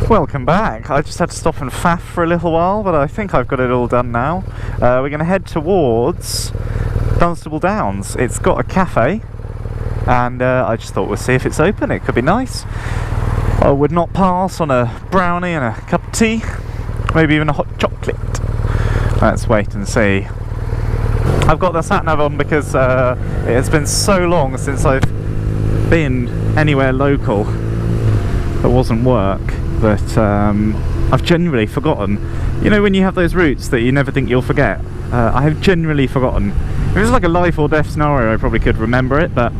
Welcome back. I just had to stop and faff for a little while, but I think I've got it all done now. We're going to head towards Dunstable Downs. It's got a cafe, and I just thought we'll see if it's open. It could be nice. I would not pass on a brownie and a cup of tea, maybe even a hot chocolate. Let's wait and see. I've got the Satnav on because it has been so long since I've been anywhere local that wasn't work. But I've genuinely forgotten. You know when you have those routes that you never think you'll forget? I have genuinely forgotten. If it was like a life or death scenario, I probably could remember it, but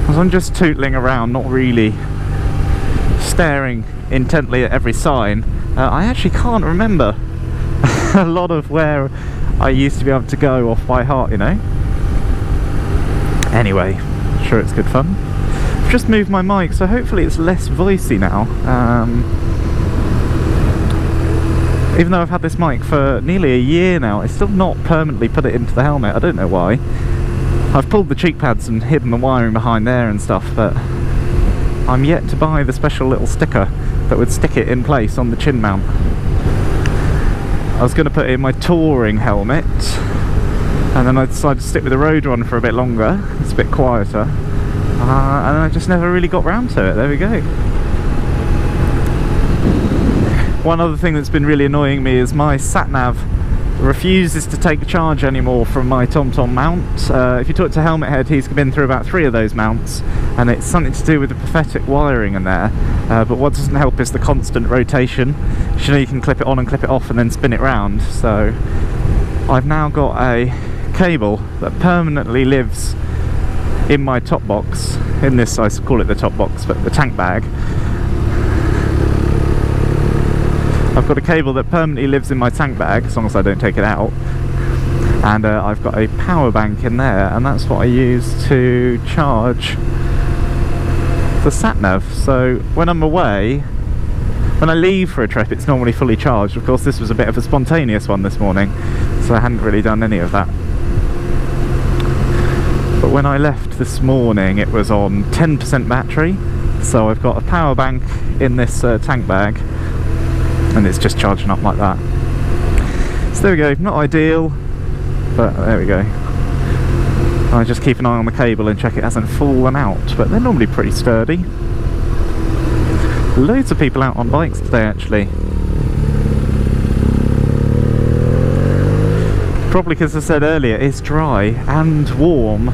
as I'm just tootling around, not really staring intently at every sign, I actually can't remember a lot of where I used to be able to go off by heart, you know? Anyway, sure it's good fun. Just moved my mic, so hopefully it's less voicey now. Even though I've had this mic for nearly a year now, it's still not permanently put it into the helmet. I don't know why. I've pulled the cheek pads and hidden the wiring behind there and stuff, but I'm yet to buy the special little sticker that would stick it in place on the chin mount. I was going to put it in my touring helmet, and then I decided to stick with the road one for a bit longer. It's a bit quieter. And I just never really got round to it. There we go. One other thing that's been really annoying me is my Satnav refuses to take charge anymore from my TomTom mount. If you talk to Helmet Head, he's been through about 3 of those mounts, and it's something to do with the pathetic wiring in there. But what doesn't help is the constant rotation. You know, you can clip it on and clip it off and then spin it round. So I've now got a cable that permanently lives in my top box, in this, I call it the top box, but the tank bag. I've got a cable that permanently lives in my tank bag, as long as I don't take it out, and I've got a power bank in there, and that's what I use to charge the Satnav. So when I'm away, when I leave for a trip, it's normally fully charged. Of course, this was a bit of a spontaneous one this morning, so I hadn't really done any of that. But when I left this morning, it was on 10% battery, so I've got a power bank in this tank bag, and it's just charging up like that. So there we go, not ideal, but there we go. I just keep an eye on the cable and check it hasn't fallen out, but they're normally pretty sturdy. Loads of people out on bikes today, actually. Probably because I said earlier, it's dry and warm,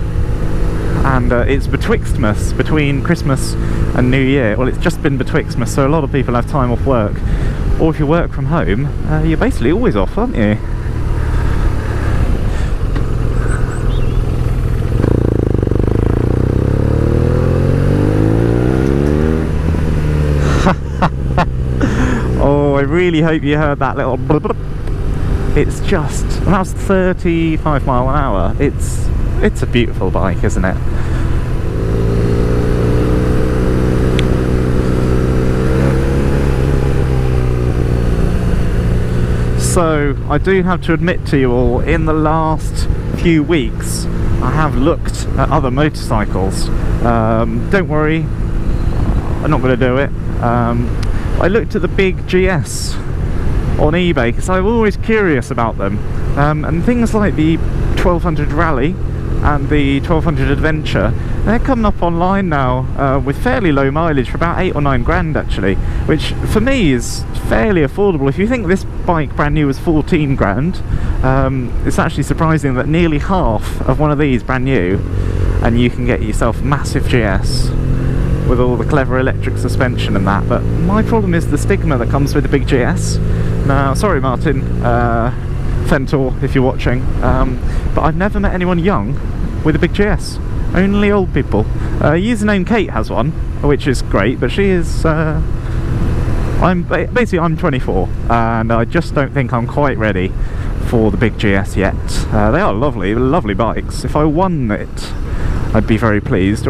and it's betwixtmas, between Christmas and New Year. Well, it's just been betwixtmas, so a lot of people have time off work, or if you work from home, you're basically always off, aren't you? Oh, I really hope you heard that little blub blub. It's just, and that was 35 mile an hour. It's a beautiful bike, isn't it? So I do have to admit to you all, in the last few weeks I have looked at other motorcycles. Don't worry, I'm not going to do it. I looked at the big GS on eBay because I'm always curious about them, and things like the 1200 Rally and the 1200 Adventure, they're coming up online now with fairly low mileage for about 8 or 9 grand actually, which for me is fairly affordable. If you think this bike brand new was 14 grand, it's actually surprising that nearly half of one of these brand new, and you can get yourself a massive GS with all the clever electric suspension and that. But my problem is the stigma that comes with the big GS. Now, sorry Martin, Fentor, if you're watching, but I've never met anyone young with a big GS. Only old people. Username Kate has one, which is great, but she is, I'm 24, and I just don't think I'm quite ready for the big GS yet. They are lovely, lovely bikes. If I won it, I'd be very pleased,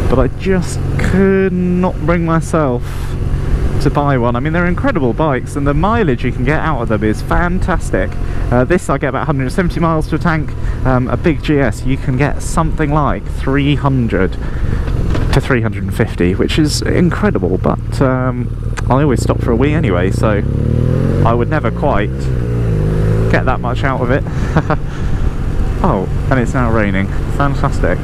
but I just could not bring myself to buy one. I mean, they're incredible bikes, and the mileage you can get out of them is fantastic. This I get about 170 miles to a tank. A big GS you can get something like 300. to 350, which is incredible, but I always stop for a wee anyway, so I would never quite get that much out of it. Oh, and it's now raining. Fantastic.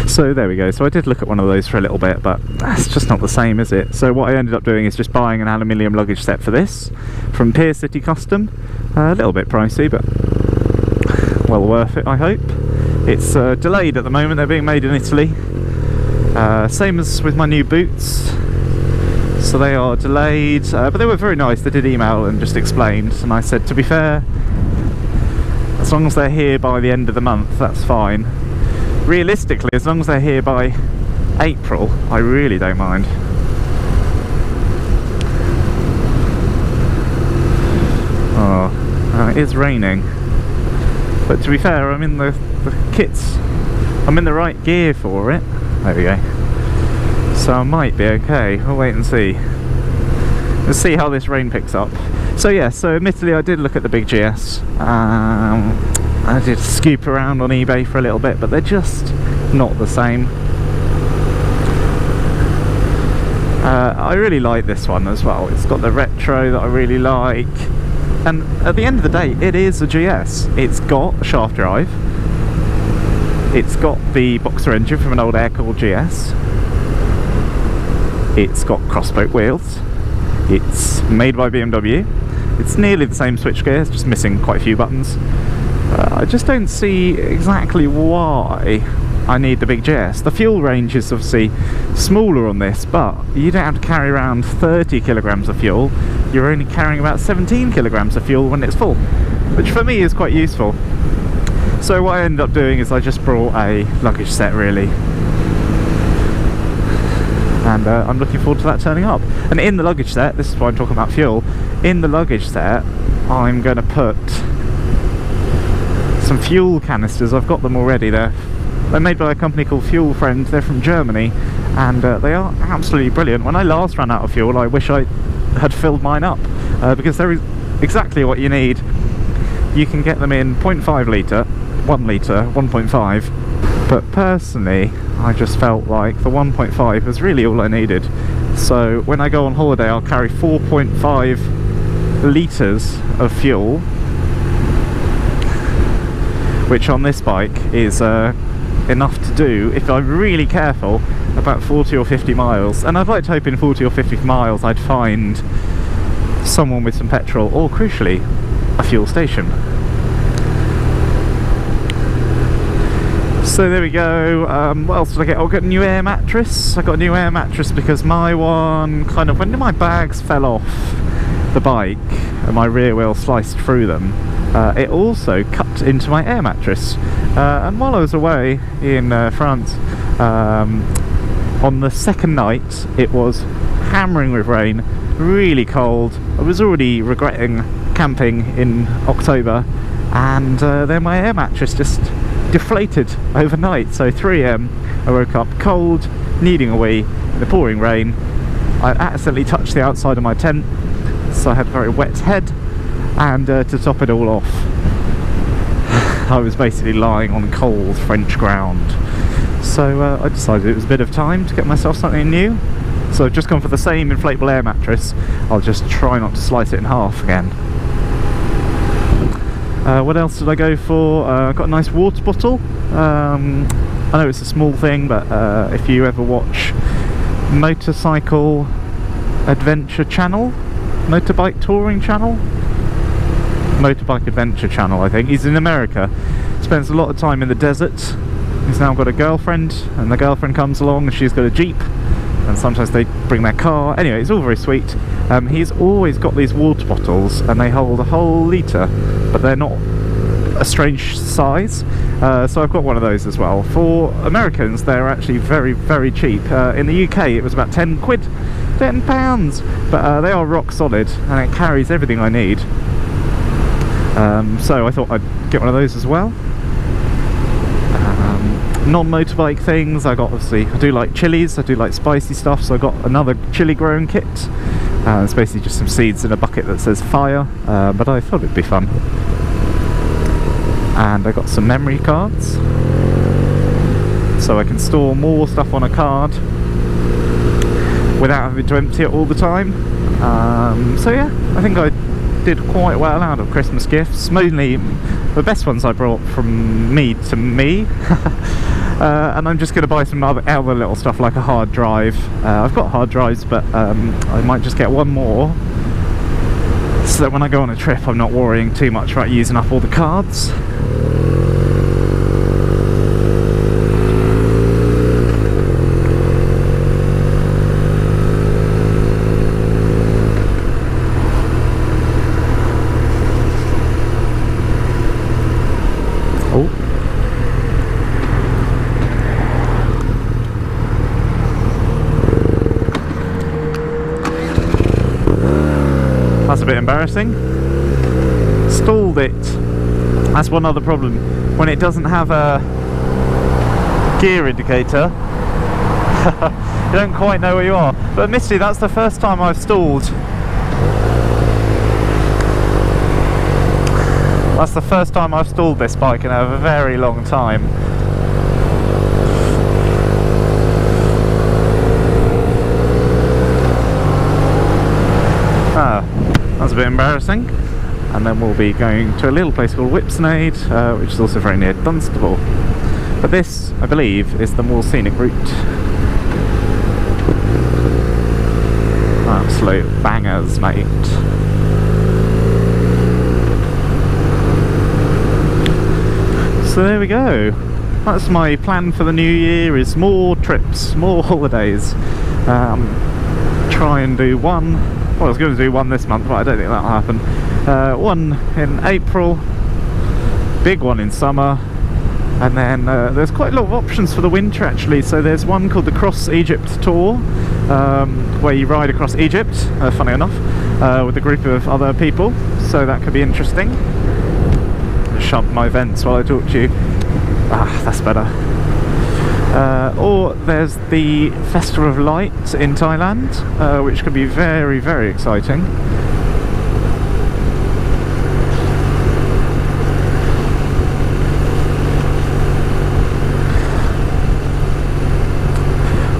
So there we go. So I did look at one of those for a little bit, but that's just not the same, is it? So what I ended up doing is just buying an aluminium luggage set for this from Pier City Custom. A little bit pricey, but well worth it, I hope. It's delayed at the moment. They're being made in Italy. Same as with my new boots. So they are delayed, but they were very nice. They did email and just explained, and I said, to be fair, as long as they're here by the end of the month, that's fine. Realistically, as long as they're here by April, I really don't mind. Oh, it is raining. But to be fair, I'm in the kits. I'm in the right gear for it. There we go. So I might be okay. We'll wait and see. Let's see how this rain picks up. So yeah, so admittedly I did look at the big GS. I did scoop around on eBay for a little bit, but they're just not the same. I really like this one as well. It's got the retro that I really like, and at the end of the day, it is a GS. It's got a shaft drive. It's got the boxer engine from an old air-cooled GS. It's got crossboat wheels. It's made by BMW. It's nearly the same switchgear, it's just missing quite a few buttons. I just don't see exactly why I need the big GS. The fuel range is obviously smaller on this, but you don't have to carry around 30 kilograms of fuel. You're only carrying about 17 kilograms of fuel when it's full, which for me is quite useful. So what I ended up doing is I just brought a luggage set, really. And I'm looking forward to that turning up. And in the luggage set, this is why I'm talking about fuel, in the luggage set I'm going to put some fuel canisters. I've got them already. They're made by a company called Fuel Friend. They're from Germany, and they are absolutely brilliant. When I last ran out of fuel, I wish I had filled mine up, because they're exactly what you need. You can get them in 0.5 litre, 1 litre, 1.5, but personally I just felt like the 1.5 was really all I needed. So when I go on holiday, I'll carry 4.5 litres of fuel, which on this bike is enough to do, if I'm really careful, about 40 or 50 miles. And I'd like to hope in 40 or 50 miles I'd find someone with some petrol, or crucially, a fuel station. So there we go. What else did I get? I got a new air mattress. I got a new air mattress because my one kind of, when my bags fell off the bike and my rear wheel sliced through them, it also cut into my air mattress. And while I was away in France, on the second night, it was hammering with rain, really cold. I was already regretting camping in October, and then my air mattress just deflated overnight. So 3 AM I woke up cold, needing a wee, in the pouring rain. I accidentally touched the outside of my tent, so I had a very wet head, and to top it all off, I was basically lying on cold French ground. So I decided it was a bit of time to get myself something new, so I've just gone for the same inflatable air mattress. I'll just try not to slice it in half again. What else did I go for? I got a nice water bottle. I know it's a small thing, but if you ever watch Motorcycle Adventure Channel, Motorbike Touring Channel, Motorbike Adventure Channel, I think. He's in America, spends a lot of time in the desert. He's now got a girlfriend, and the girlfriend comes along and she's got a Jeep, and sometimes they bring their car. Anyway, it's all very sweet. He's always got these water bottles, and they hold a whole litre, but they're not a strange size. So I've got one of those as well. For Americans, they're actually very, very cheap. In the UK, it was about 10 quid, £10, but they are rock solid, and it carries everything I need. So I thought I'd get one of those as well. Non-motorbike things, I do like chilies, I do like spicy stuff, so I got another chili growing kit. It's basically just some seeds in a bucket that says fire, but I thought it'd be fun. and I got some memory cards, so I can store more stuff on a card without having to empty it all the time. So yeah, I think I did quite well out of Christmas gifts. Mainly the best ones I brought from me to me. And I'm just going to buy some other little stuff like a hard drive. I've got hard drives, but I might just get one more, so that when I go on a trip I'm not worrying too much about using up all the cards. That's a bit embarrassing. Stalled it. That's one other problem. When it doesn't have a gear indicator, you don't quite know where you are. But admittedly, that's the first time I've stalled. That's the first time I've stalled this bike in a very long time. That's a bit embarrassing. And then we'll be going to a little place called Whipsnade, which is also very near Dunstable. But this, I believe, is the more scenic route. Absolute bangers, mate. So there we go. That's my plan for the new year, is more trips, more holidays. Try and do one. Well, I was going to do one this month, but I don't think that'll happen. One in April, big one in summer, and then there's quite a lot of options for the winter actually. So there's one called the Cross Egypt Tour, where you ride across Egypt, funny enough, with a group of other people, so that could be interesting. Shut my vents while I talk to you. That's better. Or there's the Festival of Light in Thailand, which could be very, very exciting.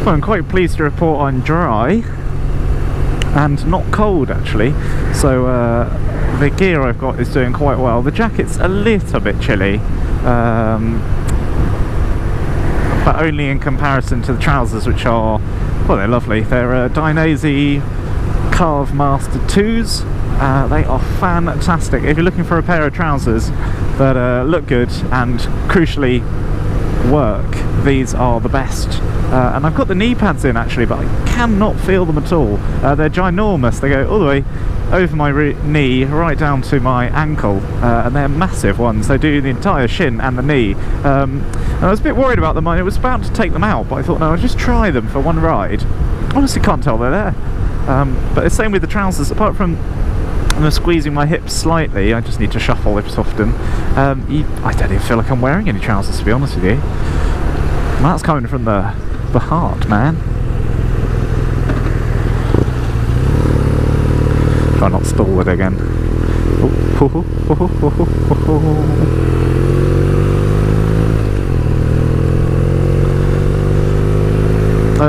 Well, I'm quite pleased to report I'm dry and not cold actually, so the gear I've got is doing quite well. The jacket's a little bit chilly, but only in comparison to the trousers, which are, well, they're lovely. They're Dainese Carve Master 2s. They are fantastic. If you're looking for a pair of trousers that look good and crucially work, these are the best. And I've got the knee pads in actually, but I cannot feel them at all. They're ginormous. They go all the way over my knee right down to my ankle, and they're massive ones. They do the entire shin and the knee. And I was a bit worried about them. I was about to take them out, but I thought, no, I'll just try them for one ride. Honestly can't tell they're there. But the same with the trousers. Apart from I'm squeezing my hips slightly, I just need to shuffle hips often. I don't even feel like I'm wearing any trousers, to be honest with you. And that's coming from the heart, man. Try not to stall it again.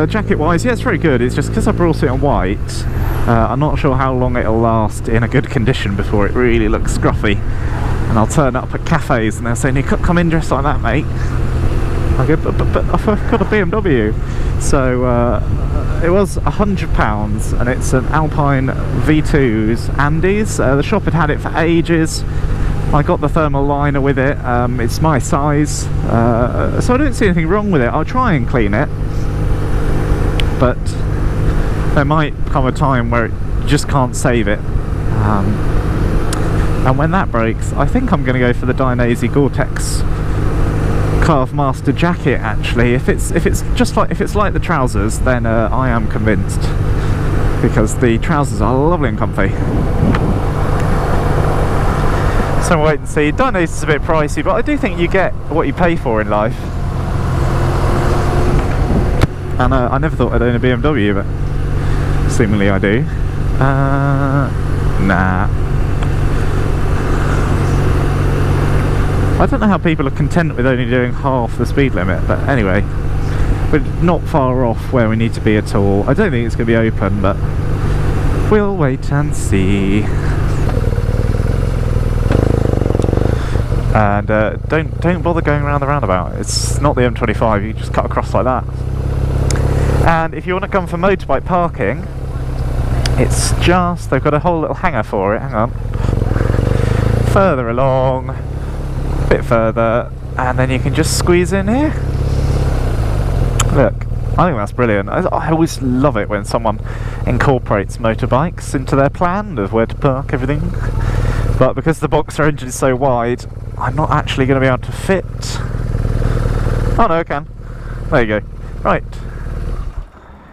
Jacket wise, yeah, it's very good. It's just because I brought it in white, I'm not sure how long it'll last in a good condition before it really looks scruffy. And I'll turn up at cafes and they'll say, "You can't come in dressed like that, mate." I go, but I've got a BMW. So it was £100, and it's an Alpine V2's Andes. The shop had it for ages. I got the thermal liner with it. It's my size, so I don't see anything wrong with it. I'll try and clean it, but there might come a time where you just can't save it. And when that breaks, I think I'm going to go for the Dainese Gore-Tex Carve Master jacket. Actually, if it's like the trousers, then I am convinced, because the trousers are lovely and comfy. So we'll wait and see. Dainese is a bit pricey, but I do think you get what you pay for in life. And I never thought I'd own a BMW, but seemingly I do. Nah. I don't know how people are content with only doing half the speed limit, but anyway, we're not far off where we need to be at all. I don't think it's going to be open, but we'll wait and see. And don't bother going around the roundabout. It's not the M25. You just cut across like that. And if you want to come for motorbike parking, it's just, they've got a whole little hangar for it. Hang on. Further along, a bit further, and then you can just squeeze in here. Look, I think that's brilliant. I always love it when someone incorporates motorbikes into their plan of where to park everything. But because the Boxer engine is so wide, I'm not actually going to be able to fit. Oh no, I can. There you go. Right.